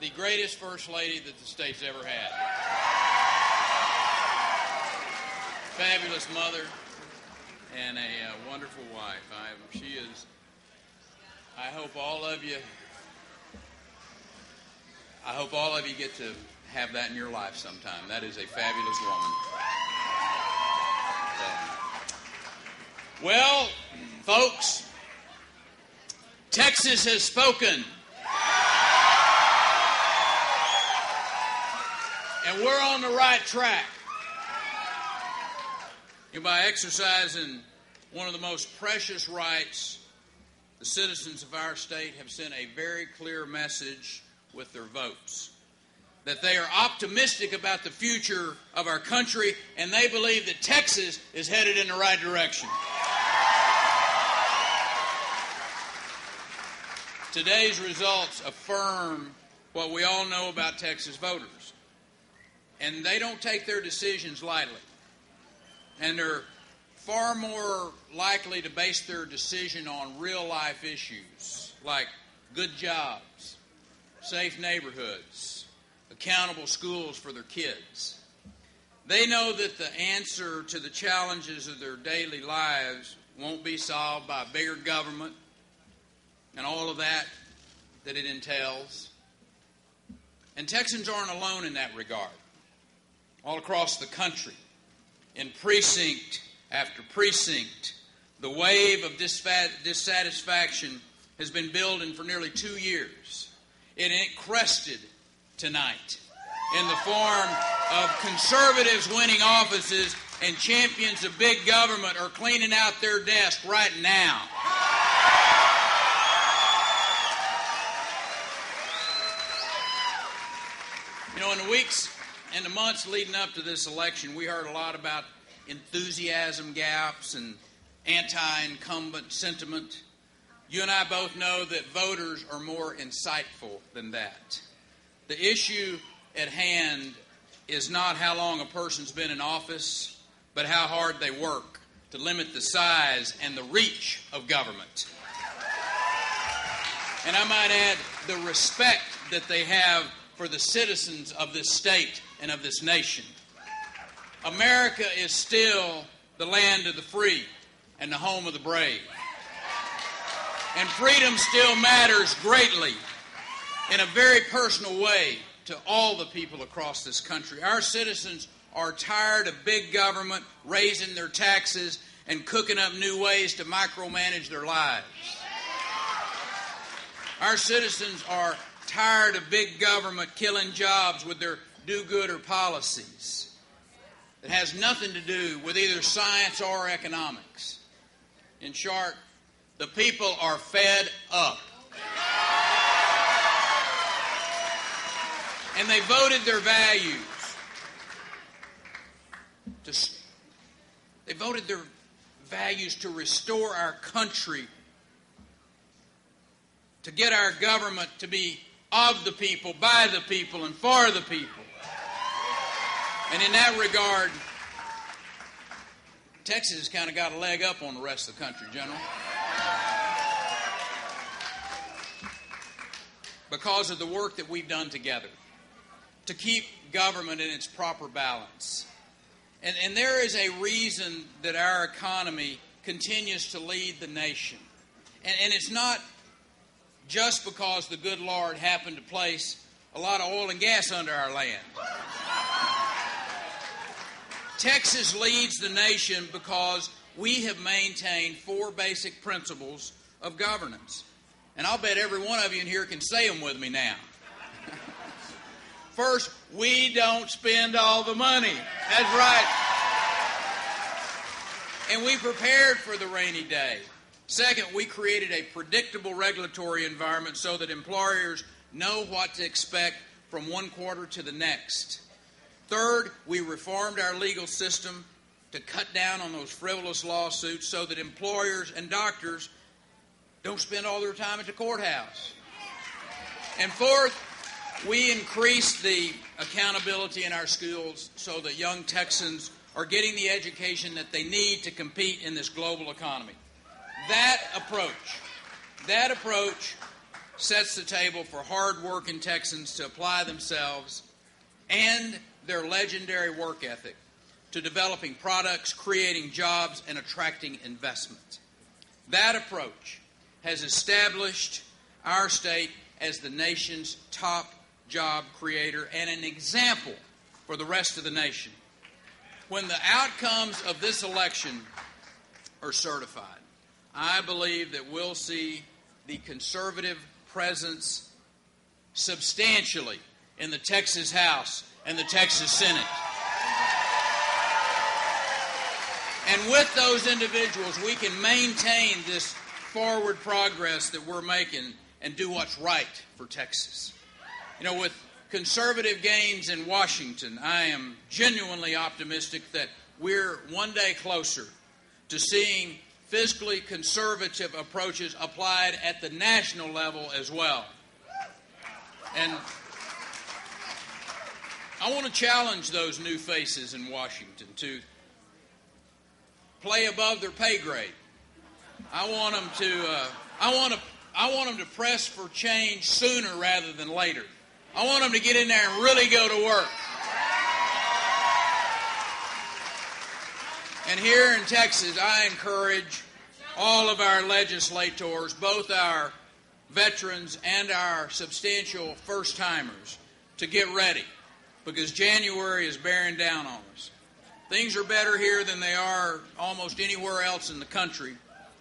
the greatest First Lady that the state's ever had. Fabulous mother and a wonderful wife. I hope all of you get to have that in your life sometime. That is a fabulous woman. Well, folks, Texas has spoken. And we're on the right track. By exercising one of the most precious rights, the citizens of our state have sent a very clear message with their votes. That they are optimistic about the future of our country, and they believe that Texas is headed in the right direction. Today's results affirm what we all know about Texas voters. And they don't take their decisions lightly. And they're far more likely to base their decision on real-life issues like good jobs, safe neighborhoods, accountable schools for their kids. They know that the answer to the challenges of their daily lives won't be solved by bigger government and all of that it entails. And Texans aren't alone in that regard. All across the country, in precinct after precinct, the wave of dissatisfaction has been building for nearly 2 years. And it crested tonight in the form of conservatives winning offices and champions of big government are cleaning out their desk right now. In the weeks and the months leading up to this election, we heard a lot about enthusiasm gaps and anti-incumbent sentiment. You and I both know that voters are more insightful than that. The issue at hand is not how long a person's been in office, but how hard they work to limit the size and the reach of government. And I might add, the respect that they have for the citizens of this state and of this nation. America is still the land of the free and the home of the brave. And freedom still matters greatly in a very personal way to all the people across this country. Our citizens are tired of big government raising their taxes and cooking up new ways to micromanage their lives. Our citizens are tired of big government killing jobs with their do-gooder policies. It has nothing to do with either science or economics. In short, the people are fed up. And they voted their values. They voted their values to restore our country, to get our government to be of the people, by the people, and for the people. And in that regard, Texas has kind of got a leg up on the rest of the country, General. Because of the work that we've done together to keep government in its proper balance. And there is a reason that our economy continues to lead the nation. And it's not just because the good Lord happened to place a lot of oil and gas under our land. Texas leads the nation because we have maintained 4 basic principles of governance. And I'll bet every one of you in here can say them with me now. First, we don't spend all the money. That's right. And we prepared for the rainy day. Second, we created a predictable regulatory environment so that employers know what to expect from one quarter to the next. Third, we reformed our legal system to cut down on those frivolous lawsuits so that employers and doctors don't spend all their time at the courthouse. And fourth, we increased the accountability in our schools so that young Texans are getting the education that they need to compete in this global economy. That approach sets the table for hard-working Texans to apply themselves and their legendary work ethic to developing products, creating jobs, and attracting investment. That approach has established our state as the nation's top job creator and an example for the rest of the nation. When the outcomes of this election are certified, I believe that we'll see the conservative presence substantially in the Texas House and the Texas Senate. And with those individuals, we can maintain this forward progress that we're making and do what's right for Texas. You know, with conservative gains in Washington, I am genuinely optimistic that we're one day closer to seeing fiscally conservative approaches applied at the national level as well. And I want to challenge those new faces in Washington to play above their pay grade. I want them to press for change sooner rather than later. I want them to get in there and really go to work. And here in Texas, I encourage all of our legislators, both our veterans and our substantial first-timers, to get ready, because January is bearing down on us. Things are better here than they are almost anywhere else in the country,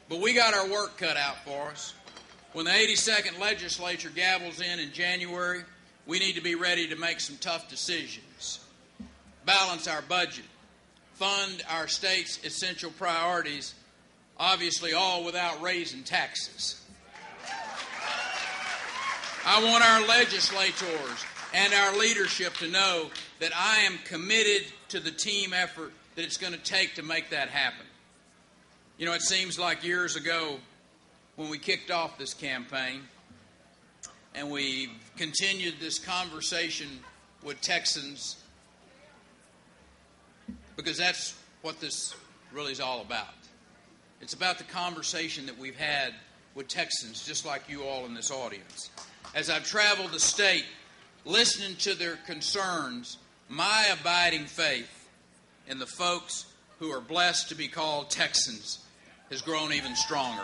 but we got our work cut out for us. When the 82nd legislature gavels in January, we need to be ready to make some tough decisions, balance our budget, fund our state's essential priorities, obviously all without raising taxes. I want our legislators and our leadership to know that I am committed to the team effort that it's going to take to make that happen. You know, it seems like years ago when we kicked off this campaign and we continued this conversation with Texans, because that's what this really is all about. It's about the conversation that we've had with Texans, just like you all in this audience. As I've traveled the state, listening to their concerns, my abiding faith in the folks who are blessed to be called Texans has grown even stronger.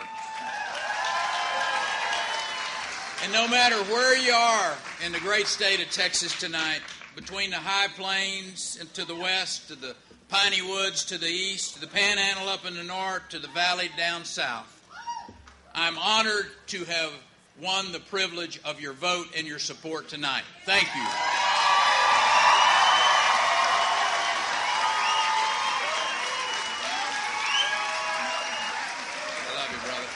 And no matter where you are in the great state of Texas tonight, between the high plains and to the west, to the piney woods to the east, to the panhandle up in the north, to the valley down south, I'm honored to have won the privilege of your vote and your support tonight. Thank you. I love you, brother.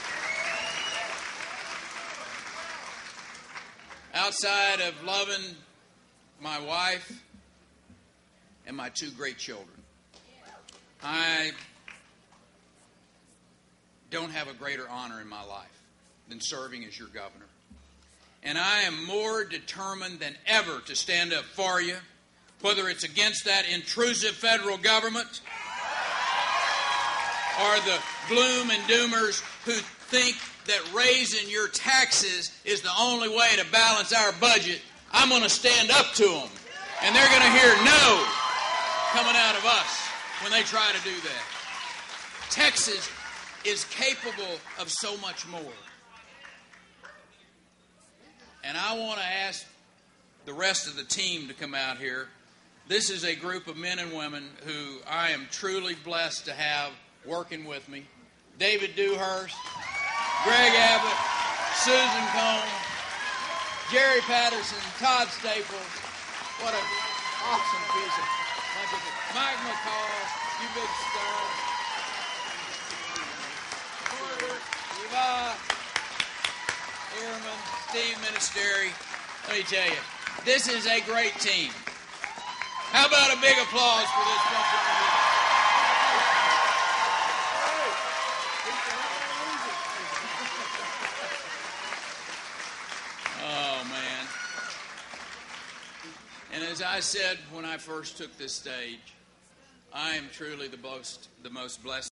Outside of loving my wife and my two great children, I don't have a greater honor in my life than serving as your governor. And I am more determined than ever to stand up for you, whether it's against that intrusive federal government or the gloom and doomers who think that raising your taxes is the only way to balance our budget. I'm going to stand up to them, and they're going to hear no coming out of us when they try to do that. Texas is capable of so much more. And I want to ask the rest of the team to come out here. This is a group of men and women who I am truly blessed to have working with me. David Dewhurst, Greg Abbott, Susan Cone, Jerry Patterson, Todd Staples. What an awesome piece of Mike McCall, you big star. Porter, Eva, Ehrman, Steve Ministeri. Let me tell you, this is a great team. How about a big applause for this bunch right here? Oh, man. And as I said when I first took this stage, I am truly the most blessed